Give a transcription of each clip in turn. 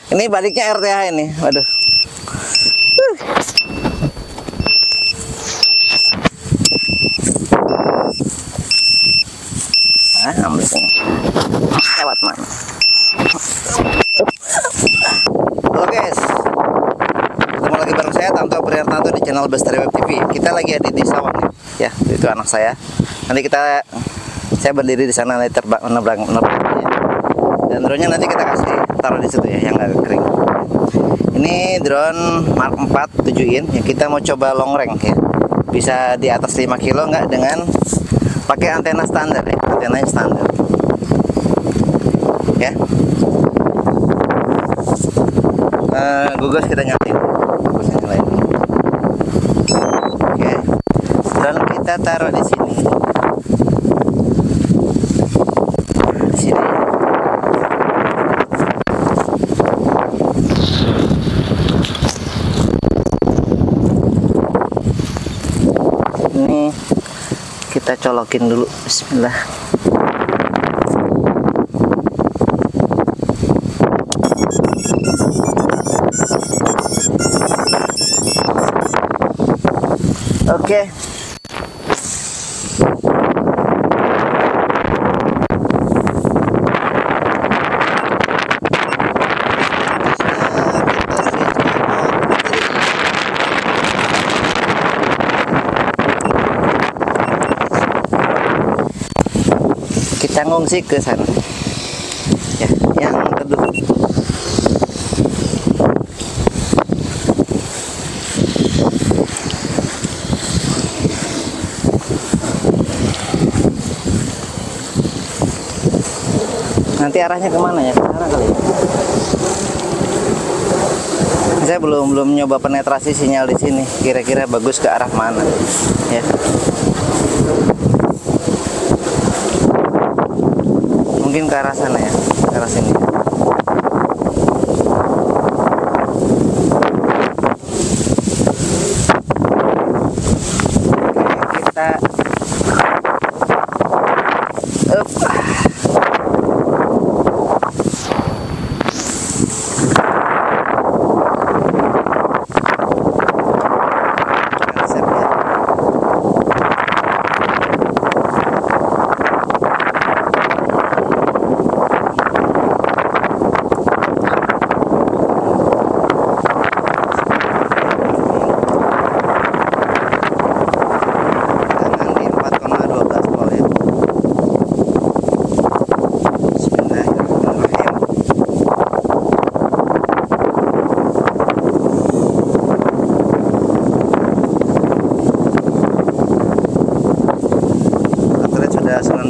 Ini baliknya RTH ini. Waduh. Ambil sini. Lewat mana? Halo guys. Ketemu lagi bareng saya Tanto Prihartanto di channel Bestari Web TV. Kita lagi ada di sawah nih. Ya, itu anak saya. Nanti saya berdiri di sana nanti terbang nebrang ya. Dan drone-nya nanti kita kasih taruh di situ ya yang agak kering. Ini drone Mark 4 7 in yang kita mau coba long range ya. Bisa di atas 5 kilo enggak dengan pakai antena standar ya, antenanya standar. Ya. Gugus kita nyalain. Gugusnya nyalain. Oke. Drone kita taruh di sini. Di sini. Ini kita colokin dulu. Bismillah. Oke. Kita ngungsi ke sana ya, yang teduh. Nanti arahnya kemana ya? Ke sana kali ya? Saya belum nyoba penetrasi sinyal di sini. Kira-kira bagus ke arah mana ya? Mungkin ke arah sana ya, ke arah sini. Oke, kita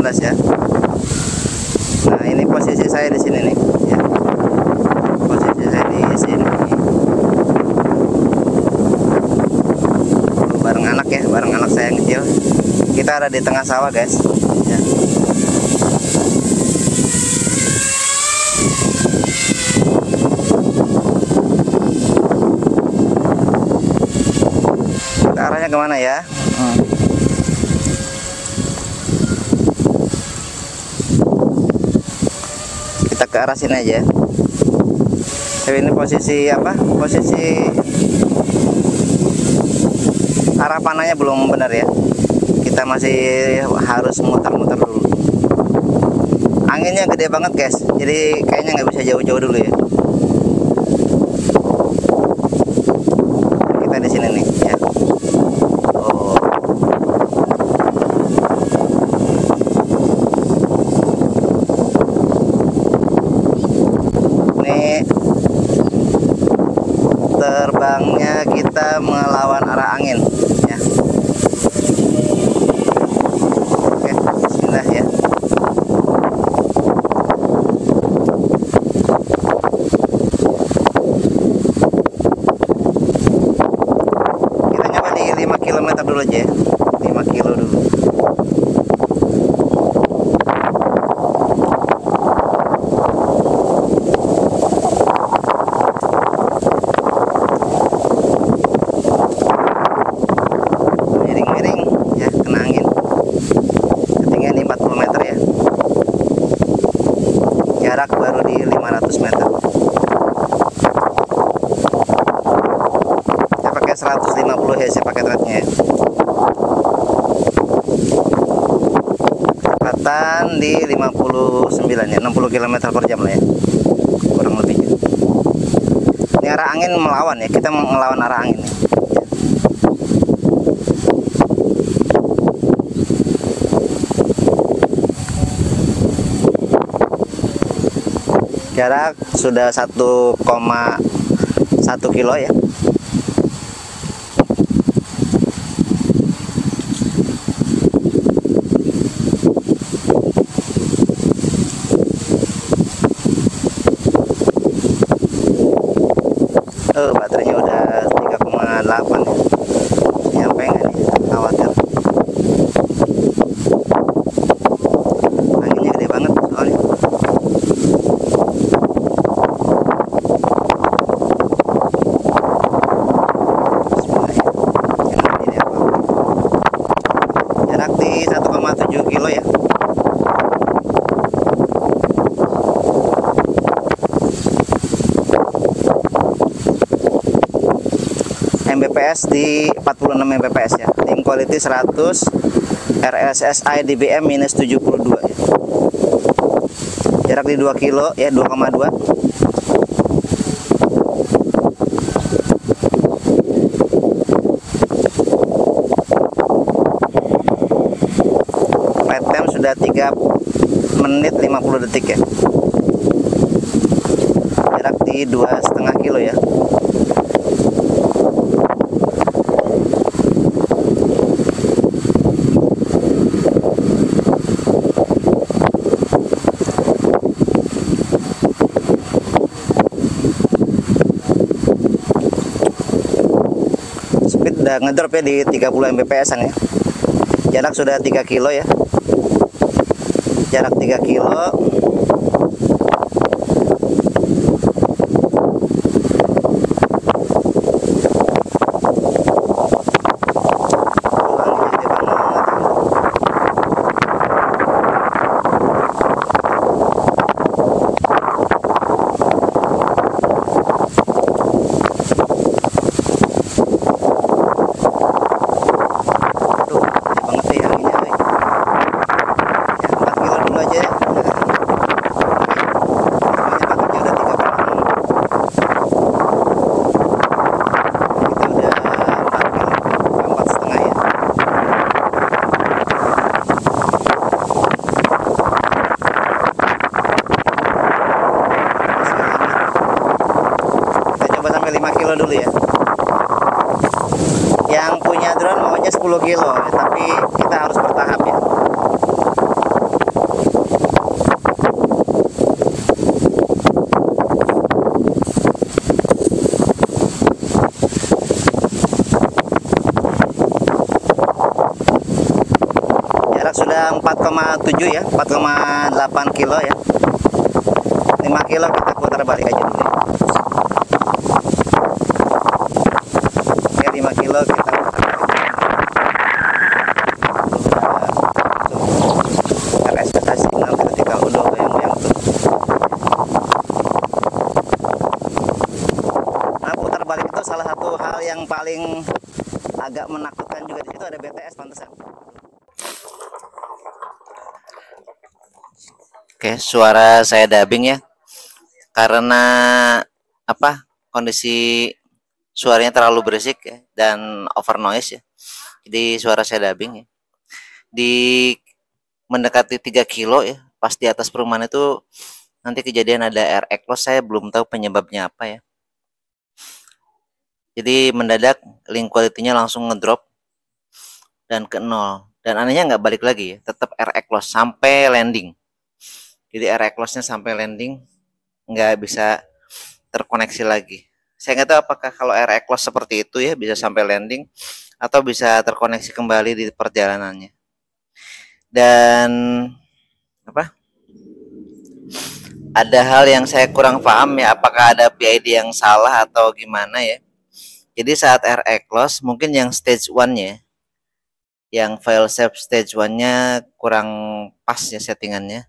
ya. Nah, ini posisi saya di sini nih ya. Posisi saya di sini. Bareng anak ya, bareng anak saya yang kecil. Kita ada di tengah sawah, guys. Ya. Kita arahnya kemana ya? Ke arah sini aja. Tapi ini posisi apa? Posisi arah panahnya belum benar ya. Kita masih harus muter-muter dulu. Anginnya gede banget, guys. Jadi kayaknya nggak bisa jauh-jauh dulu ya. Kita di sini nih ya. Terbangnya kita melawan arah angin ya. Oke, bismillah ya. Kita nyoba di 5 km dulu aja ya. 5 kilo dulu. jarak baru di 500 meter. 150 Hz paket ratenya ya. Kecepatan di 59 ya, 60 km per jam lah ya, kurang lebihnya. Ini arah angin melawan ya, kita melawan arah angin ya. Jarak sudah 1,1 kilo ya. Baterainya udah 3,8 ya. Nyampe nggak nih? Khawatir. Anginnya gede banget soalnya. Jarak di 1,7 kilo ya. Mbps di 46 Mbps ya. Link quality 100, RSSI dBm minus 72 ya. Jarak di 2 kilo ya, 2,2. Flight time sudah 3 menit 50 detik ya. Jarak di 2,5 kilo ya. Speed udah ngedrop ya di 30 Mbps an ya. Jarak sudah 3 kilo ya. Jarak 3 kilo. Coba sampai 5 kilo dulu ya. Yang punya drone maunya 10 kilo ya, tapi kita harus bertahap ya. Jarak sudah 4,7 ya, 4,8 kilo ya. 5 kilo kita putar balik aja dulu ya. 5 kilo kita ekspektasi signal ketika udah goyang-goyang tuh. Nah, putar balik itu salah satu hal yang paling agak menakutkan juga. Di situ ada BTS pantesan. Oke, suara saya dubbing ya. Karena apa? Kondisi suaranya terlalu berisik ya, dan over noise ya. Jadi suara saya dubbing ya. Di mendekati 3 kilo ya, pas di atas perumahan itu nanti kejadian ada air exhaust, saya belum tahu penyebabnya apa ya. Jadi mendadak link quality-nya langsung ngedrop dan ke 0. Dan anehnya nggak balik lagi ya, tetap air exhaust sampai landing. Jadi air exhaust-nya sampai landing nggak bisa terkoneksi lagi. Saya nggak tahu apakah kalau air exhaust seperti itu ya bisa sampai landing atau bisa terkoneksi kembali di perjalanannya. Dan apa? Ada hal yang saya kurang paham ya, apakah ada PID yang salah atau gimana ya. Jadi saat air exhaust mungkin yang stage 1-nya, yang file save stage 1-nya kurang pas ya settingannya.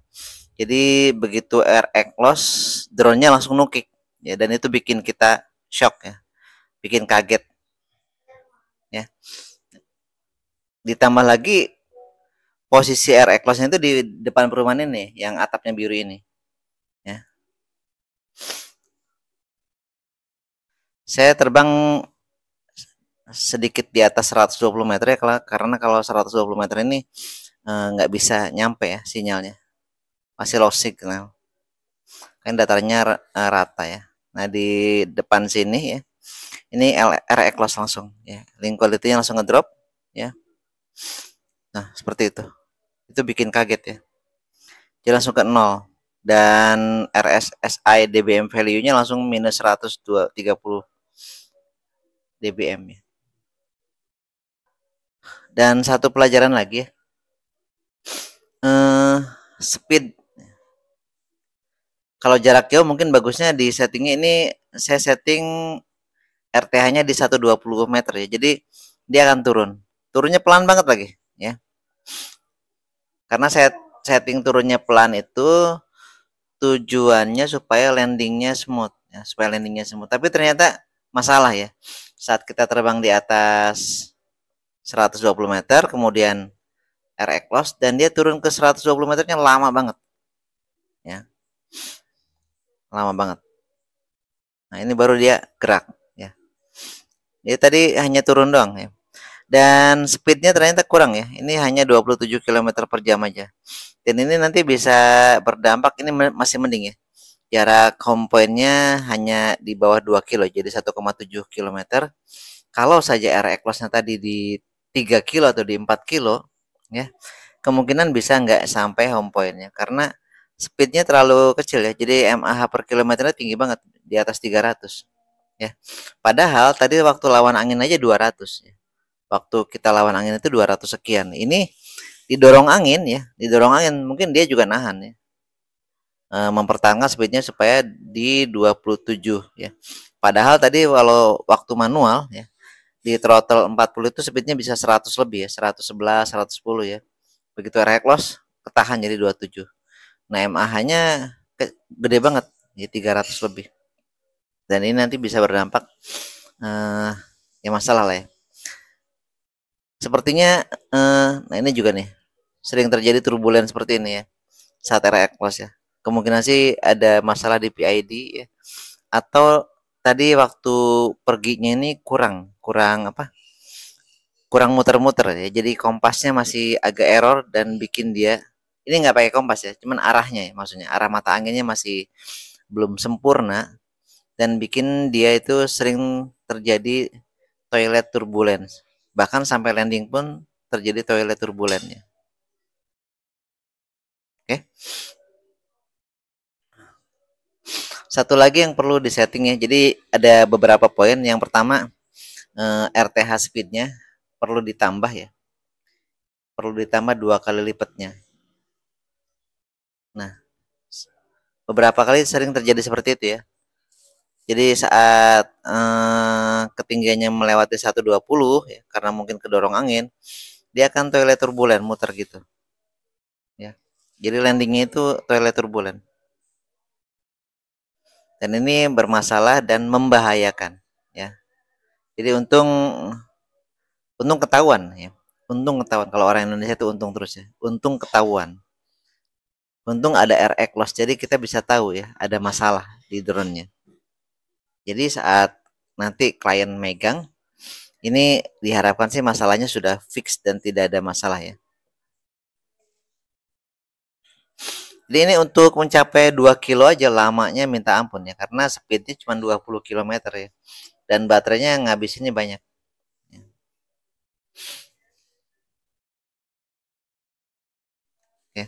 Jadi begitu air exhaust, drone-nya langsung nukik ya, dan itu bikin kita shock ya, bikin kaget. ya. Ditambah lagi posisi air exhaust-nya itu di depan perumahan ini, yang atapnya biru ini, ya. Saya terbang sedikit di atas 120 meter ya, karena kalau 120 meter ini nggak bisa nyampe ya sinyalnya, masih low signal, kan datarnya rata ya. Nah di depan sini ya, ini air exhaust langsung ya, link quality-nya langsung ngedrop ya. Nah seperti itu bikin kaget ya, dia langsung ke nol, dan RSSI dBm value-nya langsung minus 130 dBm ya. Dan satu pelajaran lagi ya, speed. Kalau jarak jauh mungkin bagusnya di settingnya ini, saya setting RTH-nya di 120 meter ya. Jadi dia akan turun. Turunnya pelan banget lagi ya. Karena saya setting turunnya pelan itu tujuannya supaya landingnya smooth ya, supaya landingnya smooth. Tapi ternyata masalah ya. Saat kita terbang di atas 120 meter, kemudian air exhaust, dan dia turun ke 120 meternya lama banget ya. Lama banget. Nah, ini baru dia gerak ya. Dia tadi hanya turun doang ya. Dan speednya ternyata kurang ya. Ini hanya 27 km per jam aja. Dan ini nanti bisa berdampak, ini masih mending ya. Jarak home point-nya hanya di bawah 2 kilo, jadi 1,7 km. Kalau saja air exhaust-nya tadi di 3 kilo atau di 4 kilo ya, kemungkinan bisa nggak sampai home point-nya karena speednya terlalu kecil ya. Jadi mAh per kilometernya tinggi banget, di atas 300 ya. Padahal tadi waktu lawan angin aja 200 ya. Waktu kita lawan angin itu 200 sekian. Ini didorong angin ya, didorong angin, mungkin dia juga nahan ya. Mempertahankan speednya supaya di 27 ya. Padahal tadi kalau waktu manual ya, di throttle 40 itu speednya bisa 100 lebih ya, 111, 110 ya. Begitu air close ketahan jadi 27. Nah, mAh-nya gede banget, ya 300 lebih. Dan ini nanti bisa berdampak ya masalah lah ya. Sepertinya nah ini juga nih sering terjadi turbulen seperti ini ya saat era close ya. Kemungkinan sih ada masalah di PID ya, atau tadi waktu perginya ini kurang apa? Kurang muter-muter ya. Jadi kompasnya masih agak error dan bikin dia, ini nggak pakai kompas ya, cuman arahnya ya, maksudnya arah mata anginnya masih belum sempurna dan bikin dia itu sering terjadi toilet turbulence. Bahkan sampai landing pun terjadi toilet turbulennya. Oke. Satu lagi yang perlu disetting ya. Jadi ada beberapa poin. Yang pertama, RTH speednya perlu ditambah ya. Perlu ditambah 2 kali lipatnya. Nah, beberapa kali sering terjadi seperti itu ya. Jadi saat ketinggiannya melewati 120 ya, karena mungkin kedorong angin, dia akan toilet turbulen, muter gitu. Ya. Jadi landingnya itu toilet turbulen. Dan ini bermasalah dan membahayakan ya. Jadi untung ketahuan ya. Untung ketahuan, kalau orang Indonesia itu untung terus ya. Untung ketahuan. Untung ada air exhaust, jadi kita bisa tahu ya ada masalah di drone-nya. Jadi saat nanti klien megang, ini diharapkan sih masalahnya sudah fix dan tidak ada masalah ya. Jadi ini untuk mencapai 2 kilo aja lamanya minta ampun ya, karena speednya cuma 20 km ya. Dan baterainya ngabisinnya banyak. Ya.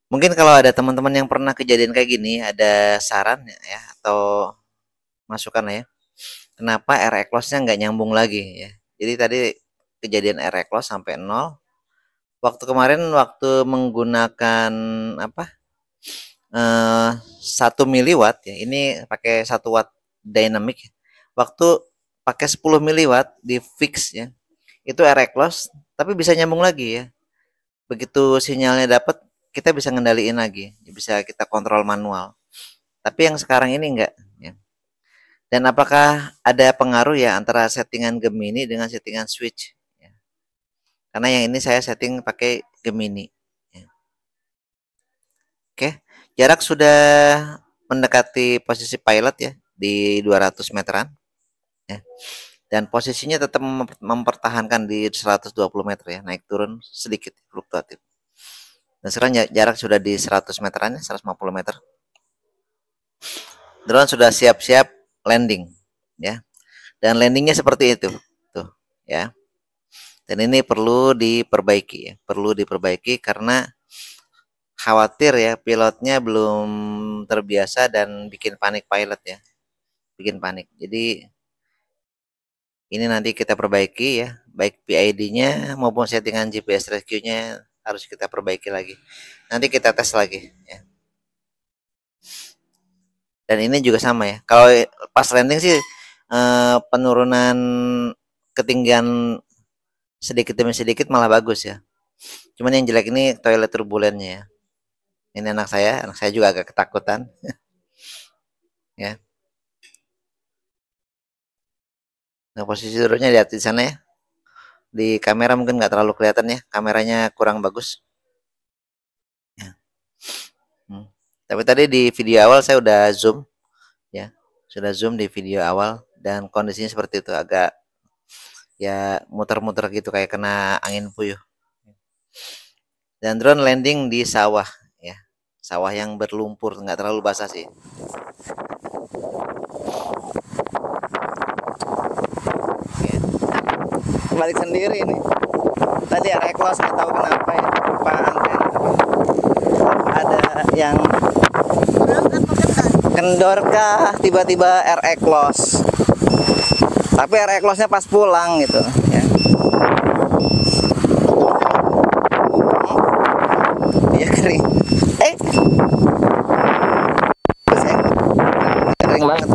Mungkin kalau ada teman-teman yang pernah kejadian kayak gini, ada saran ya atau masukan ya. Kenapa air exhaust-nya nggak nyambung lagi ya. Jadi tadi kejadian air exhaust sampai 0. Waktu kemarin waktu menggunakan apa? 1 miliwatt ya. Ini pakai 1 watt dynamic. Waktu pakai 10 miliwatt di fix ya. Itu air exhaust tapi bisa nyambung lagi ya. Begitu sinyalnya dapat, kita bisa ngendaliin lagi, bisa kita kontrol manual. Tapi yang sekarang ini enggak ya. Dan apakah ada pengaruh ya antara settingan Gemini dengan settingan switch? Ya. Karena yang ini saya setting pakai Gemini. Ya. Oke, jarak sudah mendekati posisi pilot ya di 200 meteran. Ya. Dan posisinya tetap mempertahankan di 120 meter ya, naik turun sedikit fluktuatif. Dan sekarang jarak sudah di 100 meteran ya, 150 meter. Drone sudah siap-siap landing ya. Dan landingnya seperti itu tuh ya. Dan ini perlu diperbaiki ya, perlu diperbaiki karena khawatir ya pilotnya belum terbiasa dan bikin panik pilot ya, bikin panik. Jadi ini nanti kita perbaiki ya, baik PID-nya maupun settingan GPS rescue-nya harus kita perbaiki lagi. Nanti kita tes lagi ya. Dan ini juga sama ya. Kalau pas landing sih penurunan ketinggian sedikit demi sedikit malah bagus ya. Cuman yang jelek ini toilet turbulennya ya. Ini anak saya juga agak ketakutan. Ya. Nah, posisi turunnya lihat di sana ya. Di kamera mungkin nggak terlalu kelihatan ya, kameranya kurang bagus. Ya. Tapi tadi di video awal saya udah zoom ya, sudah zoom di video awal dan kondisinya seperti itu, agak ya muter-muter gitu kayak kena angin puyuh. Dan drone landing di sawah ya, sawah yang berlumpur, nggak terlalu basah sih. Ya. Balik sendiri nih. Tadi air close nggak tahu kenapa ya, lupa antena. Ada yang kendor kah tiba-tiba RE close, tapi RE close nya pas pulang gitu ya. Iya kering kering banget.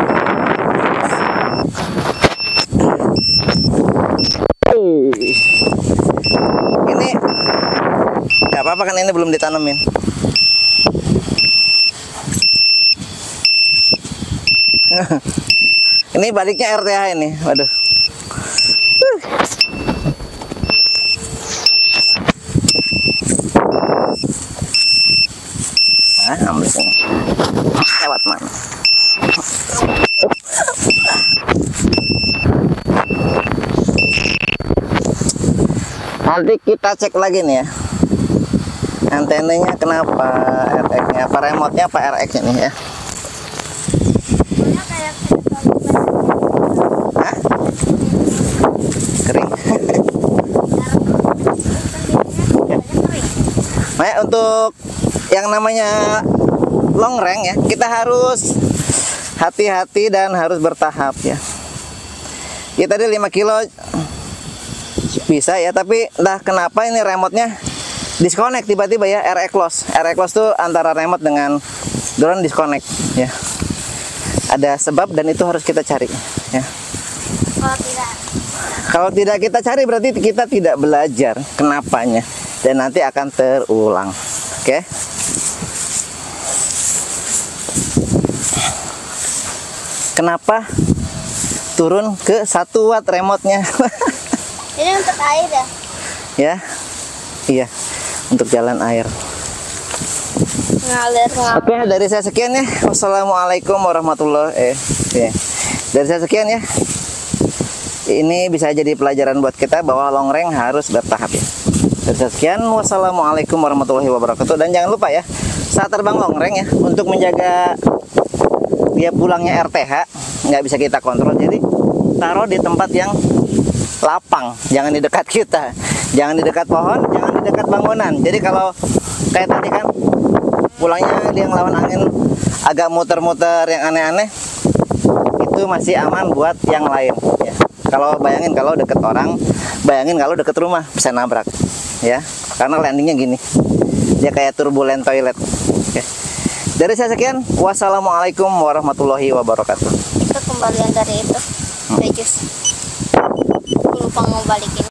Ini nggak apa-apa kan, ini belum ditanemin. Ini baliknya RTH ini, waduh. Ambil sini. Lewat mana? Nanti kita cek lagi nih ya. Antenanya kenapa, RX-nya apa, remote-nya apa RX-nya nih ya. Kering. Nah, untuk yang namanya long range ya, kita harus hati-hati dan harus bertahap ya. Ya tadi 5 kilo bisa ya, tapi entah kenapa ini remote-nya disconnect tiba-tiba ya, RE close. RE close tuh antara remote dengan drone disconnect ya. Ada sebab dan itu harus kita cari ya. Kalau tidak kita cari berarti kita tidak belajar kenapanya dan nanti akan terulang. Oke. Kenapa turun ke 1 watt remote-nya? Ini untuk air ya? Ya. Iya, untuk jalan air. Ngalir. Oke, dari saya sekian ya. Wassalamualaikum warahmatullahi Dari saya sekian ya. Ini bisa jadi pelajaran buat kita bahwa long range harus bertahap ya. Dari saya sekian, wassalamualaikum warahmatullahi wabarakatuh. Dan jangan lupa ya, saat terbang long range ya, untuk menjaga dia pulangnya RTH nggak bisa kita kontrol, jadi taruh di tempat yang lapang, jangan di dekat kita, jangan di dekat pohon, jangan di dekat bangunan. Jadi kalau kayak tadi kan pulangnya dia ngelawan angin agak muter-muter yang aneh-aneh, itu masih aman buat yang lain ya. Kalau bayangin kalau deket orang, bayangin kalau deket rumah bisa nabrak ya, karena landingnya gini, dia kayak turbulen toilet. Oke. Dari saya sekian, wassalamualaikum warahmatullahi wabarakatuh. Itu kembalian dari itu, Regis. Lupa mau balikin.